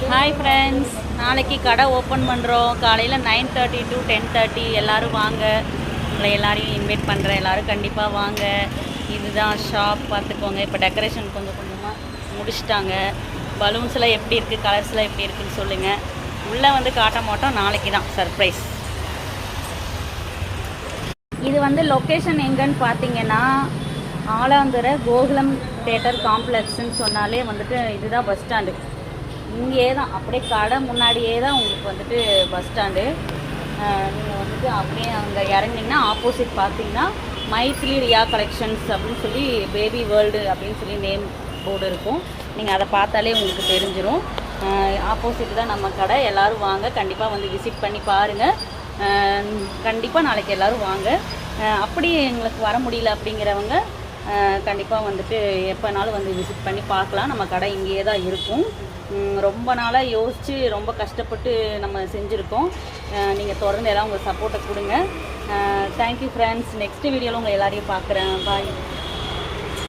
Hi friends, நாளைக்கு கடை open பண்ணுறோம். காலையில் 9:30 to 10:30 எல்லோரும் வாங்க. உங்களை எல்லாரையும் இன்வைட் பண்ணுறேன். எல்லோரும் கண்டிப்பாக வாங்க. இதுதான் ஷாப், பார்த்துக்கோங்க. இப்போ டெக்கரேஷன் கொஞ்சம் கொஞ்சமாக முடிச்சிட்டாங்க. பலூன்ஸ்லாம் எப்படி இருக்குது, கலர்ஸ்லாம் எப்படி இருக்குதுன்னு சொல்லுங்கள். உள்ளே வந்து காட்ட மாட்டோம், நாளைக்கு தான் சர்ப்ரைஸ். இது வந்து லொக்கேஷன் எங்கன்னு பார்த்தீங்கன்னா, ஆலாந்துறை கோகுலம் தேட்டர் காம்ப்ளெக்ஸ்ன்னு சொன்னாலே வந்துட்டு இதுதான் பஸ் ஸ்டாண்டு. இங்கேயே தான், அப்படியே கடை முன்னாடியே தான் உங்களுக்கு வந்துட்டு பஸ் ஸ்டாண்டு. நீங்கள் வந்துட்டு அப்படியே அங்கே இறங்கினீங்கன்னா ஆப்போசிட் பார்த்தீங்கன்னா மைத்லி ரியா கலெக்ஷன்ஸ் அப்படின்னு சொல்லி பேபி வேர்ல்டு அப்படின்னு சொல்லி நேம் போர்டு இருக்கும். நீங்கள் அதை பார்த்தாலே உங்களுக்கு தெரிஞ்சிடும். ஆப்போசிட் தான் நம்ம கடை. எல்லோரும் வாங்க, கண்டிப்பாக வந்து விசிட் பண்ணி பாருங்கள். கண்டிப்பாக நாளைக்கு எல்லோரும் வாங்க. அப்படி எங்களுக்கு வர முடியல அப்படிங்கிறவங்க கண்டிப்பாக வந்துட்டு எப்போனாலும் வந்து விசிட் பண்ணி பார்க்கலாம். நம்ம கடை இங்கேயே தான் இருக்கும். ரொம்ப நாளாக யோசித்து ரொம்ப கஷ்டப்பட்டு நம்ம செஞ்சுருக்கோம். நீங்கள் தொடர்ந்து எல்லாம் உங்கள் சப்போர்ட்டை கொடுங்க. Thank you friends. நெக்ஸ்ட் வீடியோவில் உங்கள் எல்லாரையும் பார்க்குறேன். பாய்.